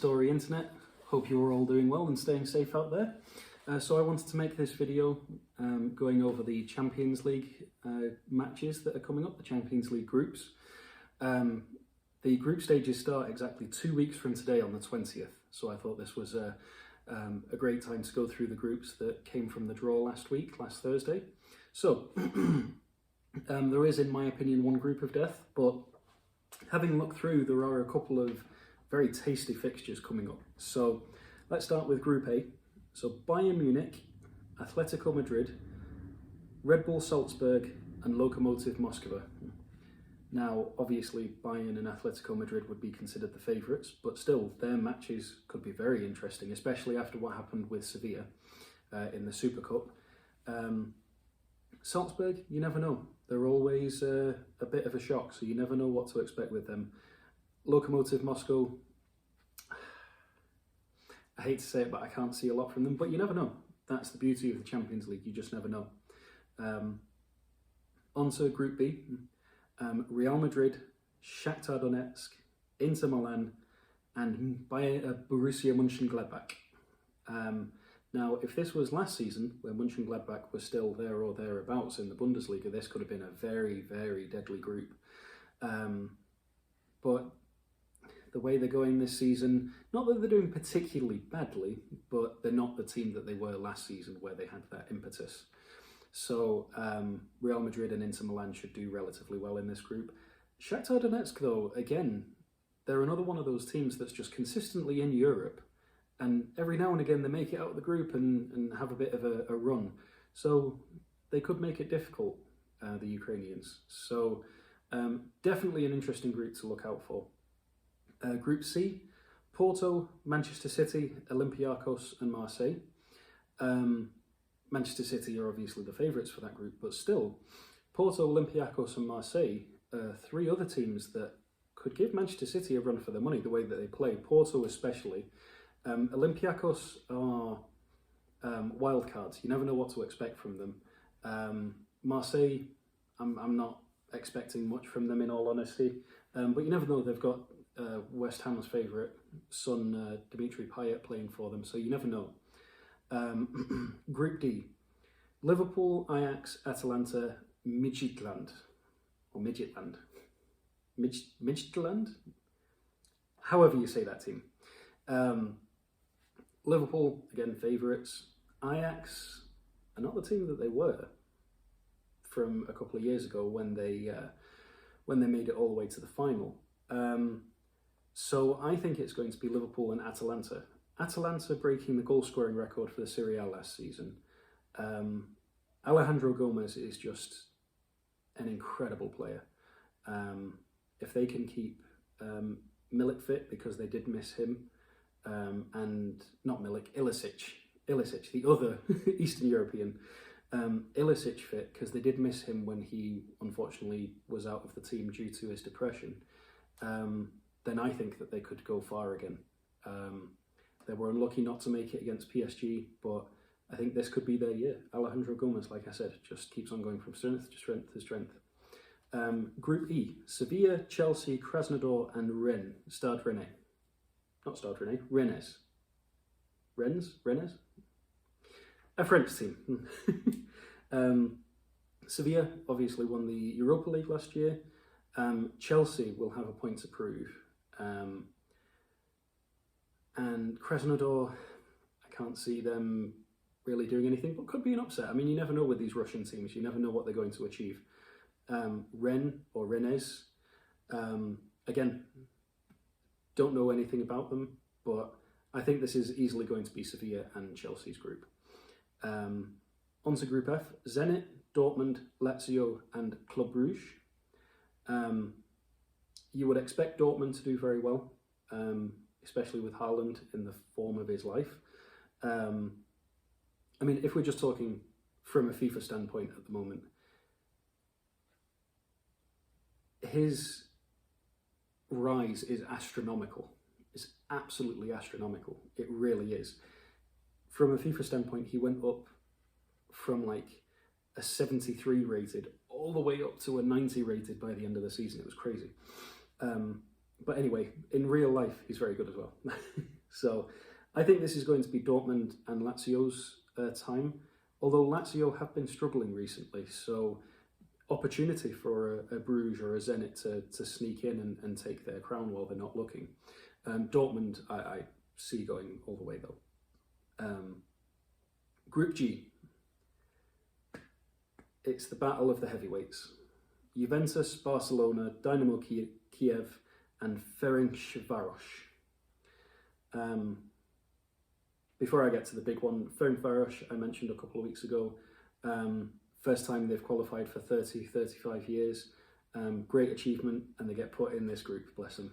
story, internet. Hope you're all doing well and staying safe out there. So I wanted to make this video going over the Champions League matches that are coming up, the Champions League groups. The group stages start exactly 2 weeks from today on the 20th, so I thought this was a great time to go through the groups that came from the draw last Thursday. So, there is, in my opinion, one group of death, but having looked through, there are a couple of very tasty fixtures coming up. So let's start with Group A. So Bayern Munich, Atletico Madrid, Red Bull Salzburg and Lokomotiv Moscow. Now, obviously, Bayern and Atletico Madrid would be considered the favourites, but still, their matches could be very interesting, especially after what happened with Sevilla in the Super Cup. Salzburg, you never know. They're always a bit of a shock, so you never know what to expect with them. Lokomotiv Moscow, I hate to say it, but I can't see a lot from them, but you never know. That's the beauty of the Champions League, you just never know. On to Group B. Real Madrid, Shakhtar Donetsk, Inter Milan and Borussia Mönchengladbach. Now, if this was last season, where Mönchengladbach was still there or thereabouts in the Bundesliga, this could have been a very, very deadly group. But the way they're going this season, not that they're doing particularly badly, but they're not the team that they were last season where they had that impetus. So Real Madrid and Inter Milan should do relatively well in this group. Shakhtar Donetsk, though, again, they're another one of those teams that's just consistently in Europe, and every now and again they make it out of the group and have a bit of a run. So they could make it difficult, the Ukrainians. So definitely an interesting group to look out for. Group C, Porto, Manchester City, Olympiacos and Marseille. Manchester City are obviously the favourites for that group, but still, Porto, Olympiacos and Marseille are three other teams that could give Manchester City a run for their money, the way that they play, Porto especially. Olympiacos are wildcards. You never know what to expect from them. Marseille, I'm not expecting much from them in all honesty, but you never know. They've got West Ham's favourite son, Dimitri Payet, playing for them, so you never know. Group D, Liverpool, Ajax, Atalanta, Midtjylland, or Midtjylland, Midtjylland, however you say that team. Liverpool, again, favourites. Ajax, another team that they were from a couple of years ago when they made it all the way to the final. So I think it's going to be Liverpool and Atalanta. Atalanta breaking the goal-scoring record for the Serie A last season. Alejandro Gomez is just an incredible player. If they can keep Milik fit, because they did miss him, and not Milik, Ilicic, the other Eastern European, Ilicic fit, because they did miss him when he unfortunately was out of the team due to his depression, then I think that they could go far again. They were unlucky not to make it against PSG, but I think this could be their year. Alejandro Gomez, like I said, just keeps on going from strength to strength to strength. Group E, Sevilla, Chelsea, Krasnodar and Rennes. Stade Rennais. Not Stade Rennais, Rennes. Rennes? A French team. Sevilla obviously won the Europa League last year. Chelsea will have a point to prove. And Krasnodar, I can't see them really doing anything, but could be an upset. I mean, you never know with these Russian teams. You never know what they're going to achieve. Rennes or Rennes, again, don't know anything about them, but I think this is easily going to be Sevilla and Chelsea's group. On to Group F, Zenit, Dortmund, Lazio and Club Brugge. You would expect Dortmund to do very well, especially with Haaland in the form of his life. I mean, if we're just talking from a FIFA standpoint at the moment, his rise is astronomical. It's absolutely astronomical. It really is. From a FIFA standpoint, he went up from like a 73 rated all the way up to a 90 rated by the end of the season. It was crazy. But anyway, in real life, he's very good as well. So I think this is going to be Dortmund and Lazio's time, although Lazio have been struggling recently, so opportunity for a Bruges or a Zenit to sneak in and take their crown while they're not looking. Dortmund, I see going all the way though. Group G, it's the battle of the heavyweights. Juventus, Barcelona, Dynamo Kiev, and Ferencváros. Before I get to the big one, Ferencváros, I mentioned a couple of weeks ago. First time they've qualified for 35 years. Great achievement, and they get put in this group, bless them.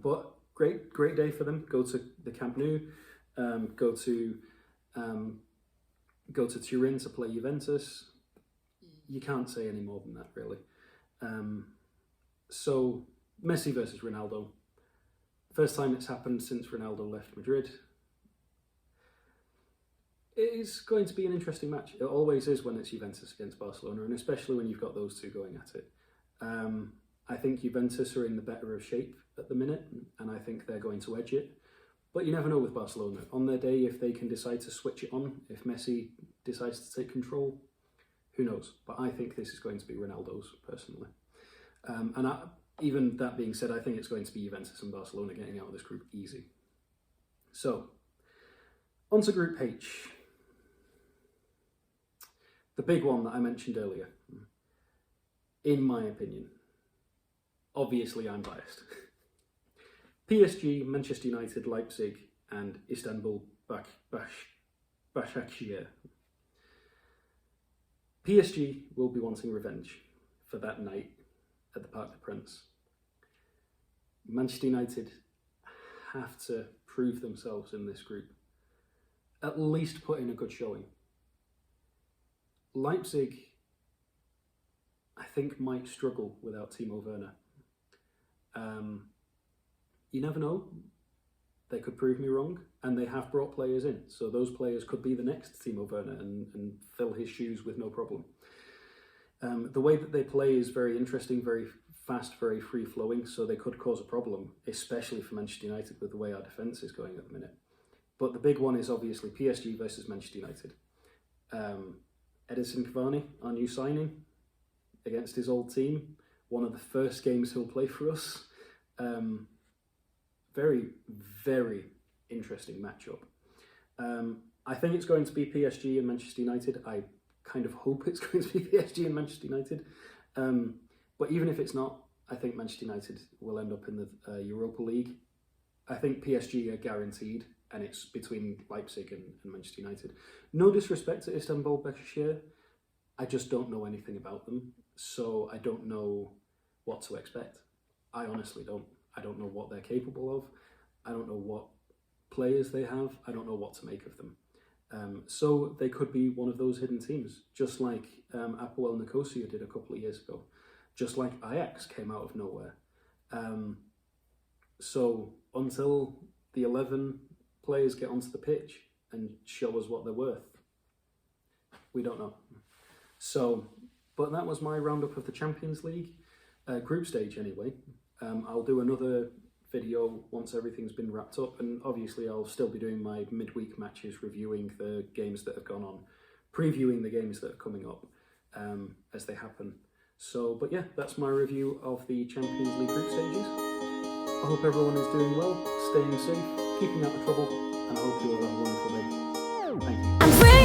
But great day for them. Go to the Camp Nou, go to Turin to play Juventus. You can't say any more than that, really. So Messi versus Ronaldo. First time it's happened since Ronaldo left Madrid. It is going to be an interesting match. It always is when it's Juventus against Barcelona, and especially when you've got those two going at it. I think Juventus are in the better of shape at the minute, and I think they're going to edge it. But you never know with Barcelona. On their day, if they can decide to switch it on, if Messi decides to take control, who knows? But I think this is going to be Ronaldo's, personally. Even that being said, I think it's going to be Juventus and Barcelona getting out of this group easy. So, on to Group H. The big one that I mentioned earlier. In my opinion. Obviously, I'm biased. PSG, Manchester United, Leipzig, and Istanbul Başakşehir. PSG will be wanting revenge for that night at the Parc des Princes. Manchester United have to prove themselves in this group. At least put in a good showing. Leipzig, I think, might struggle without Timo Werner. You never know. They could prove me wrong, and they have brought players in. So those players could be the next Timo Werner and fill his shoes with no problem. The way that they play is very interesting, very fast, very free-flowing, so they could cause a problem, especially for Manchester United with the way our defence is going at the minute. But the big one is obviously PSG versus Manchester United. Edinson Cavani, our new signing, against his old team. One of the first games he'll play for us. Very, very interesting matchup. I think it's going to be PSG and Manchester United. I kind of hope it's going to be PSG and Manchester United. But even if it's not, I think Manchester United will end up in the Europa League. I think PSG are guaranteed, and it's between Leipzig and Manchester United. No disrespect to Istanbul Başakşehir, I just don't know anything about them, so I don't know what to expect. I honestly don't. I don't know what they're capable of. I don't know what players they have. I don't know what to make of them. So they could be one of those hidden teams, just like Apoel Nicosia did a couple of years ago, just like Ajax came out of nowhere. So until the 11 players get onto the pitch and show us what they're worth, we don't know. So, but that was my roundup of the Champions League, group stage anyway. I'll do another video once everything's been wrapped up, and obviously I'll still be doing my midweek matches, reviewing the games that have gone on, previewing the games that are coming up as they happen. So, but yeah, that's my review of the Champions League group stages. I hope everyone is doing well, staying safe, keeping out of trouble, and I hope you all have a wonderful day. Thank you.